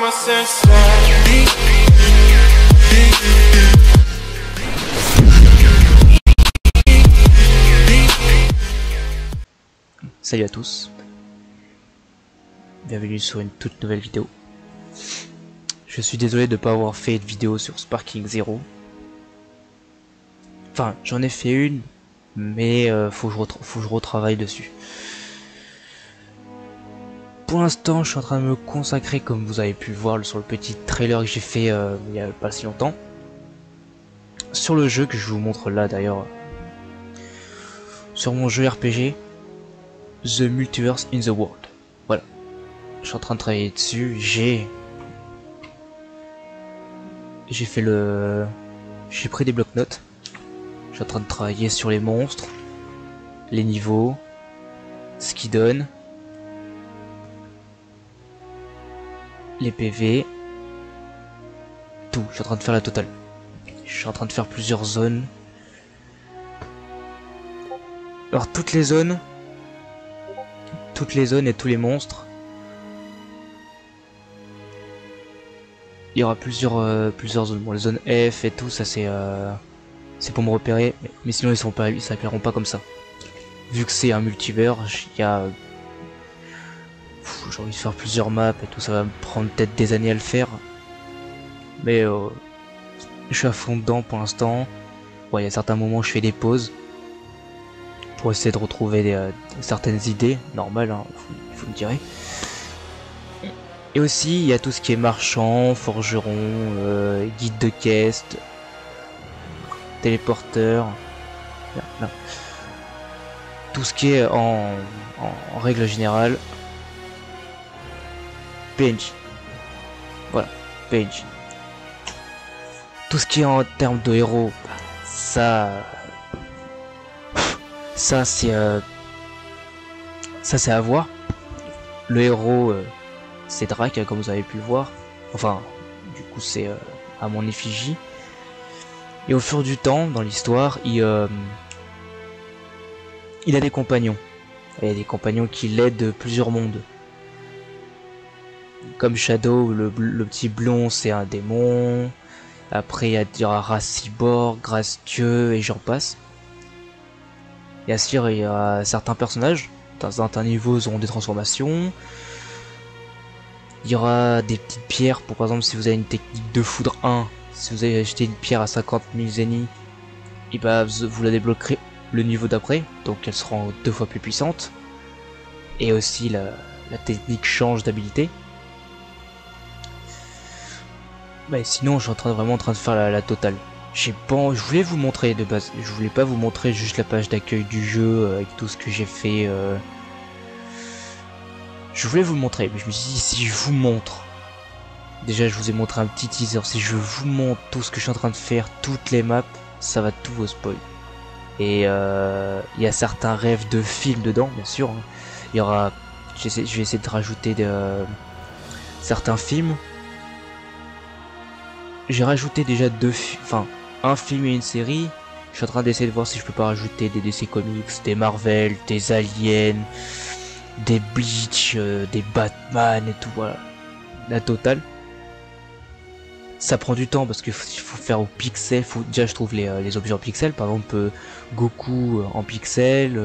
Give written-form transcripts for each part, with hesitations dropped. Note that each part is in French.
mama said slide. Salut à tous, bienvenue sur une toute nouvelle vidéo. Je suis désolé de ne pas avoir fait de vidéo sur Sparking Zero. Enfin, j'en ai fait une, mais faut que je retravaille dessus. Pour l'instant, je suis en train de me consacrer, comme vous avez pu le voir sur le petit trailer que j'ai fait il y a pas si longtemps, sur le jeu que je vous montre là d'ailleurs, sur mon jeu RPG. The Multiverse in the World. Voilà. Je suis en train de travailler dessus. J'ai fait le... J'ai pris des blocs-notes. Je suis en train de travailler sur les monstres, les niveaux, ce qu'ils donnent, les PV, tout. Je suis en train de faire la totale. Je suis en train de faire plusieurs zones. Alors toutes les zones et tous les monstres, il y aura plusieurs zones. Bon, les zones F et tout ça, c'est pour me repérer, mais sinon ils s'appelleront pas comme ça. Vu que c'est un multivers, il y a j'ai envie de faire plusieurs maps et tout, ça va me prendre peut-être des années à le faire, mais je suis à fond dedans pour l'instant. Ouais, il y a certains moments où je fais des pauses pour essayer de retrouver certaines idées normales, hein, vous me direz. Et aussi il y a tout ce qui est marchand, forgeron, guide de caisse, téléporteur, là. Tout ce qui est en règle générale PNJ. Voilà, PNJ. Tout ce qui est en termes de héros, ça c'est à voir. Le héros c'est Drake, comme vous avez pu le voir. Enfin, du coup c'est à mon effigie. Et au fur du temps dans l'histoire, il a des compagnons. Il y a des compagnons qui l'aident de plusieurs mondes. Comme Shadow, le petit blond, c'est un démon. Après il y aura Racyborg, Grace-Dieu et j'en passe. Et à sûr, il y a certains personnages, dans certains niveaux, ils auront des transformations. Il y aura des petites pierres, pour par exemple si vous avez une technique de foudre 1, si vous avez acheté une pierre à 50 000 zéniths, et bah vous la débloquerez le niveau d'après, donc elle sera 2 fois plus puissante. Et aussi la technique change d'habilité. Bah sinon je suis vraiment en train de faire la totale. Je voulais vous montrer de base, je voulais pas vous montrer juste la page d'accueil du jeu avec tout ce que j'ai fait. Je voulais vous le montrer, mais je me suis dit si je vous montre, déjà je vous ai montré un petit teaser, si je vous montre tout ce que je suis en train de faire, toutes les maps, ça va tout vous spoil. Et il y a certains rêves de films dedans, bien sûr. Hein. Il y aura, je vais essayer de rajouter certains films. J'ai rajouté déjà un film et une série. Je suis en train d'essayer de voir si je peux pas rajouter des DC Comics, des Marvel, des Aliens, des Bleach, des Batman et tout, voilà. La totale. Ça prend du temps parce qu'il faut faire au pixel. Déjà je trouve les objets en pixel. Par exemple Goku en pixel.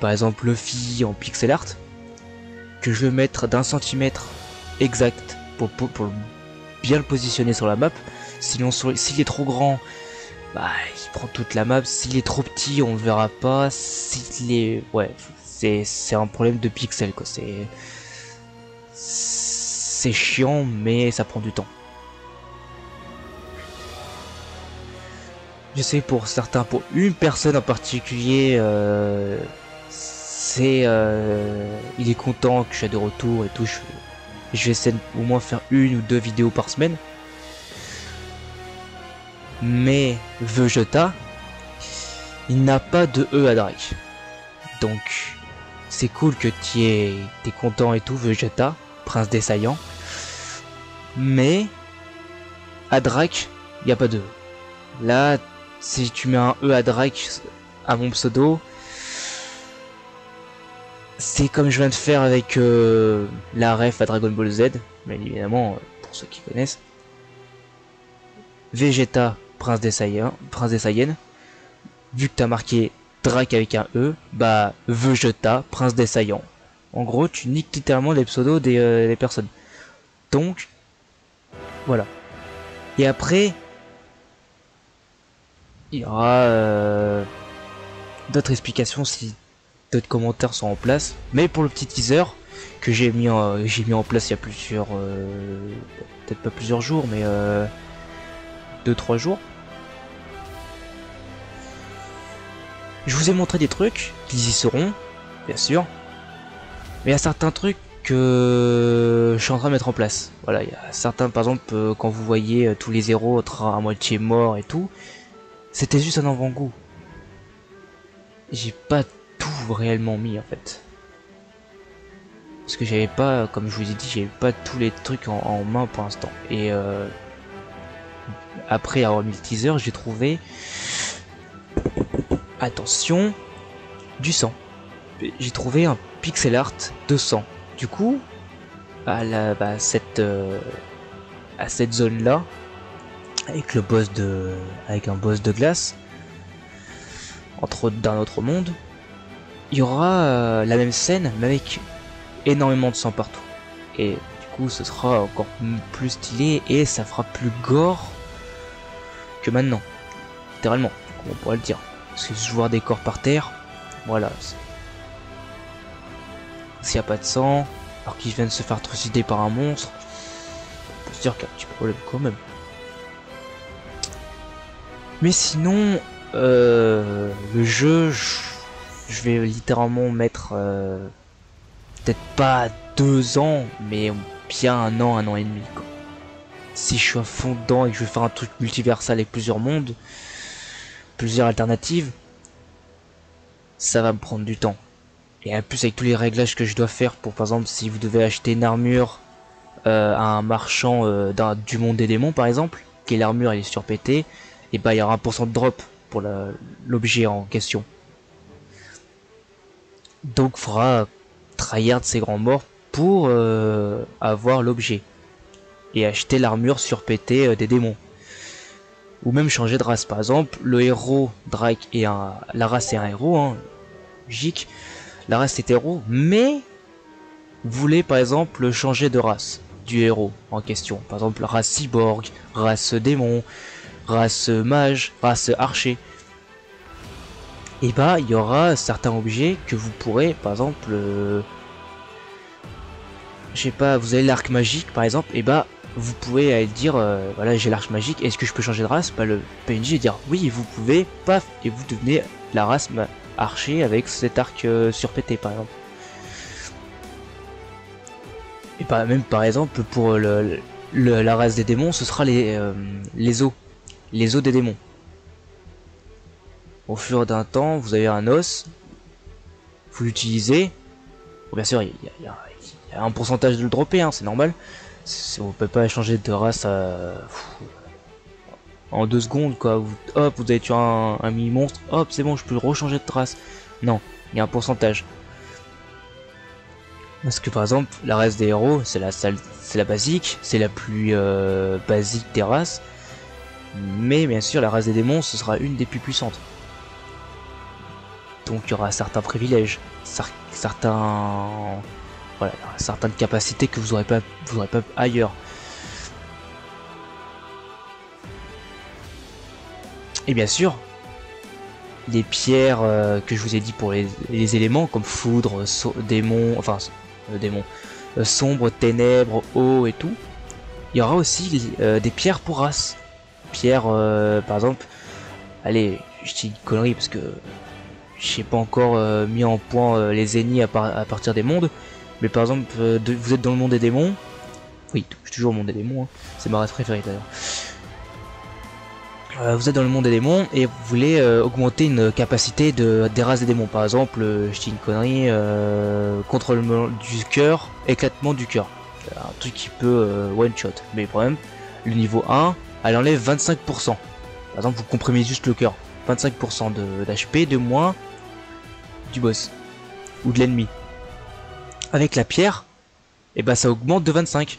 Par exemple Luffy en pixel art. Que je vais mettre d'1 centimètre exact pour bien le positionner sur la map. Sinon s'il est trop grand, bah il prend toute la map. S'il est trop petit, on le verra pas. S'il est, ouais, c'est un problème de pixels quoi. C'est chiant, mais ça prend du temps. Je sais pour certains, pour une personne en particulier, il est content que je sois de retour et tout. Je vais essayer au moins faire 1 ou 2 vidéos par semaine. Mais Vegeta, il n'a pas de E à Drake. Donc c'est cool que t'es content et tout, Vegeta, prince des saillants. Mais à Drake, il n'y a pas de E. Là, si tu mets un E à Drake à mon pseudo, c'est comme je viens de faire avec la ref à Dragon Ball Z, bien évidemment, pour ceux qui connaissent. Vegeta, prince des Saiyans. Vu que t'as marqué Drake avec un E, bah Vegeta, prince des Saiyans. En gros, tu niques littéralement les pseudos des personnes. Donc, voilà. Et après, il y aura d'autres explications si d'autres commentaires sont en place. Mais pour le petit teaser que j'ai mis en place il y a plusieurs, peut-être pas plusieurs jours, mais 2-3 jours. Je vous ai montré des trucs qui y seront, bien sûr. Mais il y a certains trucs que je suis en train de mettre en place. Voilà, il y a certains, par exemple, quand vous voyez tous les héros à moitié morts et tout, c'était juste un avant-goût. J'ai pas tout réellement mis en fait. Parce que j'avais pas, comme je vous ai dit, j'avais pas tous les trucs en main pour l'instant. Et après avoir mis le teaser, j'ai trouvé, attention, du sang. J'ai trouvé un pixel art de sang. Du coup, à cette zone là, avec un boss de glace, entre autres d'un autre monde, il y aura la même scène, mais avec énormément de sang partout. Et du coup, ce sera encore plus stylé et ça fera plus gore que maintenant, littéralement, comme on pourrait le dire. Parce que je vois des corps par terre, voilà. S'il n'y a pas de sang, alors qu'ils viennent se faire trucider par un monstre, on peut se dire qu'il y a un petit problème quand même. Mais sinon, le jeu, je vais littéralement mettre peut-être pas 2 ans, mais bien un an et demi, quoi. Si je suis à fond dedans et que je vais faire un truc multiversal avec plusieurs mondes, plusieurs alternatives, ça va me prendre du temps. Et en plus avec tous les réglages que je dois faire pour, par exemple, si vous devez acheter une armure à un marchand du monde des démons par exemple, et l'armure elle est surpétée, et bah il y aura 1% de drop pour l'objet en question. Donc faudra tryhard ces grands morts pour avoir l'objet et acheter l'armure surpétée des démons, ou même changer de race. Par exemple, le héros Drake et la race est un héros, hein, logique, la race est héros, mais vous voulez par exemple changer de race du héros en question, par exemple race cyborg, race démon, race mage, race archer, et bah il y aura certains objets que vous pourrez, par exemple je sais pas, vous avez l'arc magique par exemple, et bah vous pouvez aller dire voilà, j'ai l'arc magique, est-ce que je peux changer de race? Bah le PNJ dire oui, vous pouvez, paf, et vous devenez la race archer avec cet arc surpété par exemple. Et bah même par exemple pour la race des démons, ce sera les os des démons. Au fur d'un temps, vous avez un os, vous l'utilisez. Bon, bien sûr, il y a un pourcentage de le dropper, hein, c'est normal. On peut pas changer de race en 2 secondes, quoi. Hop, vous avez tué un mini monstre, hop, c'est bon, je peux rechanger de race. Non, il y a un pourcentage. Parce que par exemple, la race des héros, c'est la basique, c'est la plus basique des races. Mais bien sûr, la race des démons, ce sera une des plus puissantes. Donc il y aura certains privilèges, certaines capacités que vous aurez pas ailleurs. Et bien sûr, les pierres que je vous ai dit pour les éléments comme foudre, démon, sombre, ténèbres, eau et tout. Il y aura aussi des pierres pour race. Pierres, par exemple, allez, je dis une connerie parce que j'ai pas encore mis en point les ennemis à partir des mondes. Mais par exemple, vous êtes dans le monde des démons. Oui, je suis toujours au monde des démons, hein. C'est ma race préférée d'ailleurs. Vous êtes dans le monde des démons et vous voulez augmenter une capacité des races des démons. Par exemple, je dis une connerie, contrôle du cœur, éclatement du cœur. Un truc qui peut one shot. Mais le problème, le niveau 1, elle enlève 25%. Par exemple, vous comprimez juste le cœur. 25% d'HP de moins du boss ou de l'ennemi. avec la pierre, et bah ça augmente de 25.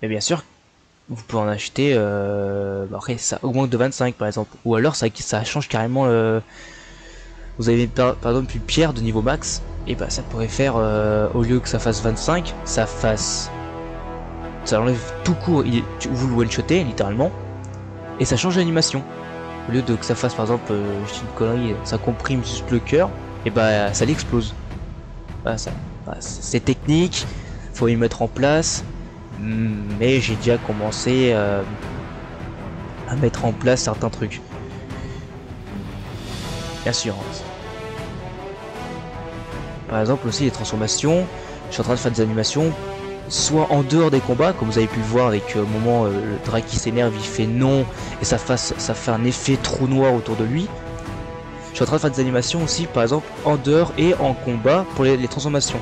Et bien sûr, vous pouvez en acheter, après ça augmente de 25 par exemple. Ou alors ça change carrément vous avez par exemple une pierre de niveau max, et bah ça pourrait faire, au lieu que ça fasse 25, ça fasse... Ça enlève tout court, vous le one-shotez littéralement, et ça change l'animation. Au lieu de que ça fasse par exemple, je dis une connerie, ça comprime juste le cœur, et bah ça l'explose. Voilà, c'est technique, faut y mettre en place, mais j'ai déjà commencé à mettre en place certains trucs. Bien sûr. Par exemple aussi les transformations, je suis en train de faire des animations, soit en dehors des combats, comme vous avez pu le voir avec au moment le Drake qui s'énerve, il fait non, et ça fait un effet trou noir autour de lui. Je suis en train de faire des animations aussi, par exemple, en dehors et en combat pour les transformations.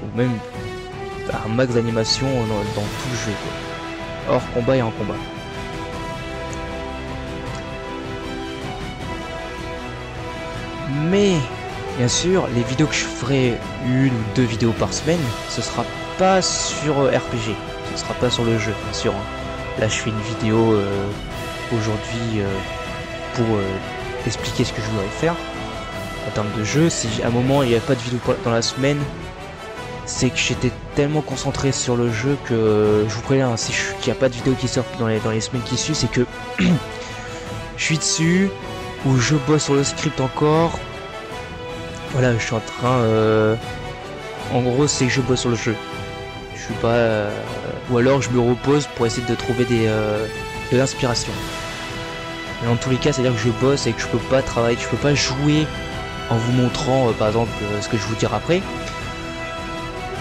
Ou même un max d'animation dans tout le jeu, quoi. Hors combat et en combat. Mais, bien sûr, les vidéos que je ferai, 1 ou 2 vidéos par semaine, ce sera pas sur RPG. Ce sera pas sur le jeu, bien sûr. Là, je fais une vidéo aujourd'hui pour expliquer ce que je voudrais faire en termes de jeu. Si à un moment il n'y avait pas de vidéo dans la semaine, c'est que j'étais tellement concentré sur le jeu que je vous préviens, si qu'il n'y a pas de vidéo qui sort dans les semaines qui suivent, c'est que je suis dessus ou je bosse sur le script encore. Voilà, je suis en train en gros c'est que je bosse sur le jeu. Je suis pas ou alors je me repose pour essayer de trouver de l'inspiration. Mais dans tous les cas, c'est à dire que je bosse et que je peux pas travailler, je peux pas jouer en vous montrant par exemple ce que je vous dirai après.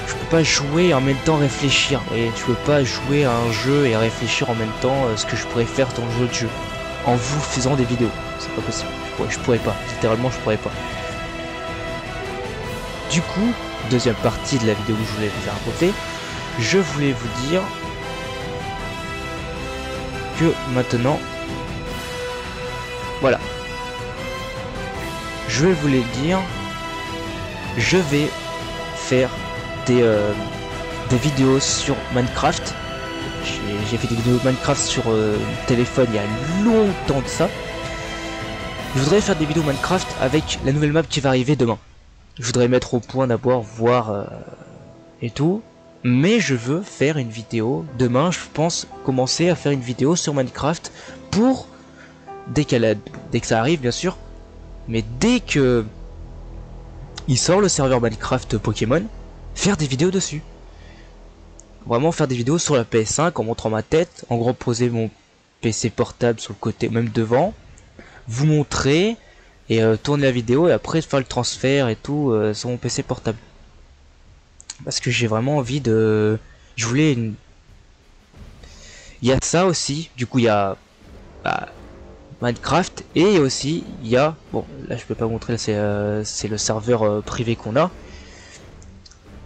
Je peux pas jouer et en même temps réfléchir. Et je peux pas jouer à un jeu et réfléchir en même temps ce que je pourrais faire dans le jeu en vous faisant des vidéos. C'est pas possible. Je pourrais pas. Littéralement, je pourrais pas. Du coup, deuxième partie de la vidéo que je voulais vous raconter, je voulais vous dire que maintenant, voilà, je vais vous les dire, je vais faire des vidéos sur Minecraft. J'ai fait des vidéos de Minecraft sur téléphone il y a longtemps de ça. Je voudrais faire des vidéos Minecraft avec la nouvelle map qui va arriver demain. Je voudrais mettre au point d'abord, voir et tout. Mais je veux faire une vidéo demain, je pense commencer à faire une vidéo sur Minecraft pour dès que ça arrive bien sûr. Mais dès que il sort le serveur Minecraft Pokémon, faire des vidéos dessus. Vraiment faire des vidéos sur la PS5 en montrant ma tête, en gros poser mon PC portable sur le côté, même devant, vous montrer et tourner la vidéo et après faire le transfert et tout sur mon PC portable. Parce que j'ai vraiment envie de... Je voulais une... Il y a ça aussi, du coup il y a Minecraft et aussi il y a... Bon là je peux pas montrer, c'est le serveur privé qu'on a.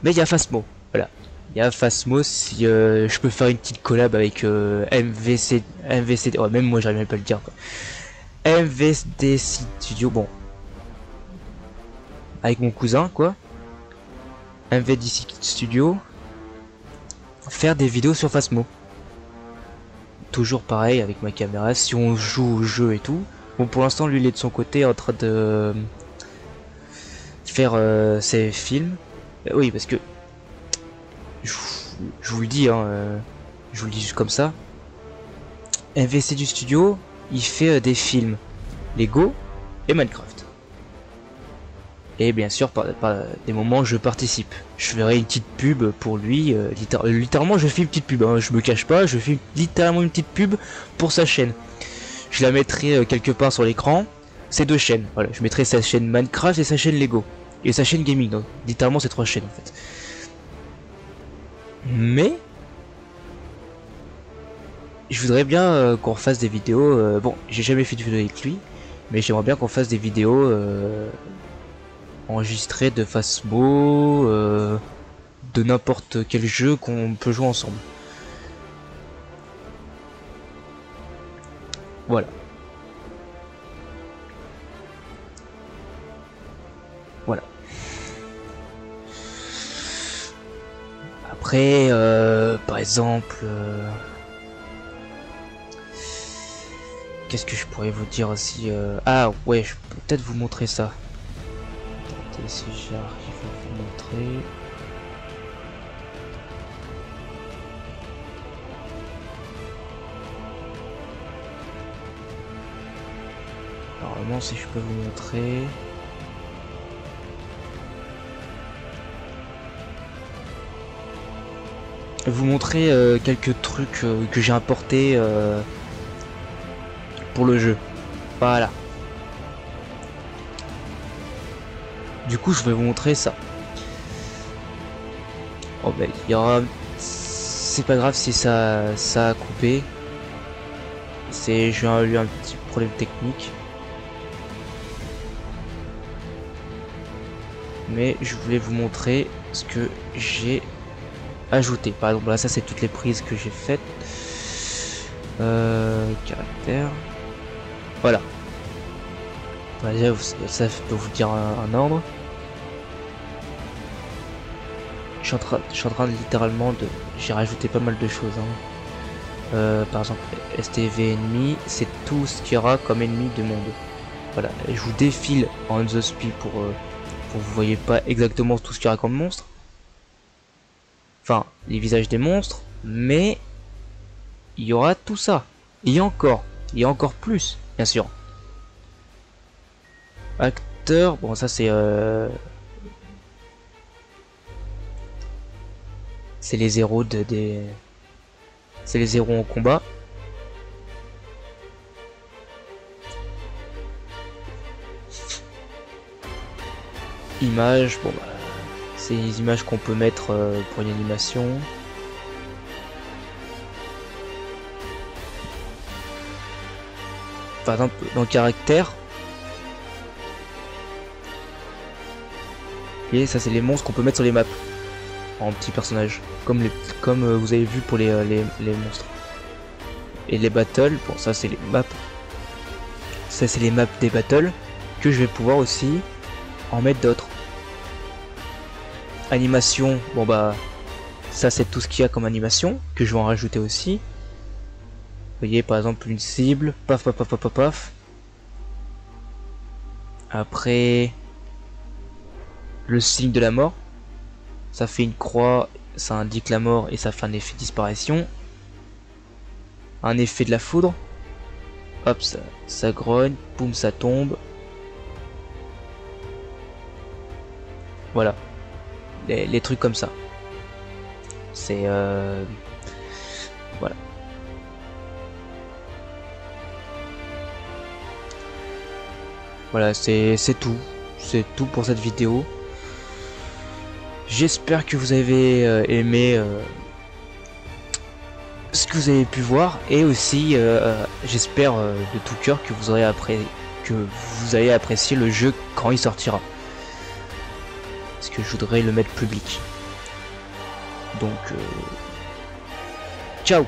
Mais il y a Phasmo, voilà. Il y a Phasmo, si je peux faire une petite collab avec MVC... Oh, même moi j'arrive même pas à le dire quoi. MVC Studio, bon. Avec mon cousin quoi. MVC Studio. Faire des vidéos sur Phasmo. Toujours pareil avec ma caméra, si on joue au jeu et tout. Bon pour l'instant lui il est de son côté en train de faire ses films. Oui parce que je vous le dis hein, je vous le dis juste comme ça. MVC du studio, il fait des films Lego et Minecraft. Et bien sûr par des moments je participe. Je ferai une petite pub pour lui, littéralement je fais une petite pub, hein, je me cache pas, je fais littéralement une petite pub pour sa chaîne. Je la mettrai quelque part sur l'écran, ces deux chaînes, voilà, je mettrai sa chaîne Minecraft et sa chaîne Lego. Et sa chaîne gaming, donc littéralement ces trois chaînes en fait. Mais je voudrais bien qu'on refasse des vidéos, bon j'ai jamais fait de vidéo avec lui, mais j'aimerais bien qu'on fasse des vidéos enregistrées de Phasmo, de n'importe quel jeu qu'on peut jouer ensemble. Voilà. Après, par exemple, qu'est-ce que je pourrais vous dire aussi ah ouais, je peux peut-être vous montrer ça. Attendez, si j'arrive à vous montrer. Normalement, si je peux vous montrer. Vous montrer quelques trucs que j'ai importés pour le jeu. Voilà. Du coup, je vais vous montrer ça. Oh ben, il y aura. C'est pas grave si ça a coupé. J'ai eu un petit problème technique. Mais je voulais vous montrer ce que j'ai ajouté. Par exemple, là, ça c'est toutes les prises que j'ai faites. Caractère. Voilà. Déjà, ça peut vous dire un ordre. Je suis en train de littéralement de. J'ai rajouté pas mal de choses. Hein. Par exemple, STV ennemi, c'est tout ce qu'il y aura comme ennemi de monde. Voilà. Et je vous défile en the speed pour vous voyez pas exactement tout ce qu'il y aura comme monstre. Enfin, les visages des monstres, mais il y aura tout ça. Et encore plus, bien sûr. Acteur, bon ça c'est les héros c'est les héros en combat. Images, bon bah, c'est les images qu'on peut mettre pour une animation. Par exemple, dans le caractère. Et ça c'est les monstres qu'on peut mettre sur les maps. En petits personnages. Comme vous avez vu pour les monstres. Et les battles, bon ça c'est les maps. Ça c'est les maps des battles. Que je vais pouvoir aussi en mettre d'autres. Animation, bon bah ça c'est tout ce qu'il y a comme animation, que je vais en rajouter aussi. Vous voyez par exemple une cible, paf paf paf paf paf paf. Après le signe de la mort, ça fait une croix, ça indique la mort et ça fait un effet disparition. Un effet de la foudre, hop ça grogne, boum ça tombe. Voilà, les trucs comme ça. C'est voilà. Voilà, c'est tout. C'est tout pour cette vidéo. J'espère que vous avez aimé ce que vous avez pu voir, et aussi j'espère de tout cœur que vous allez apprécier le jeu quand il sortira. Parce que je voudrais le mettre public. Donc ciao.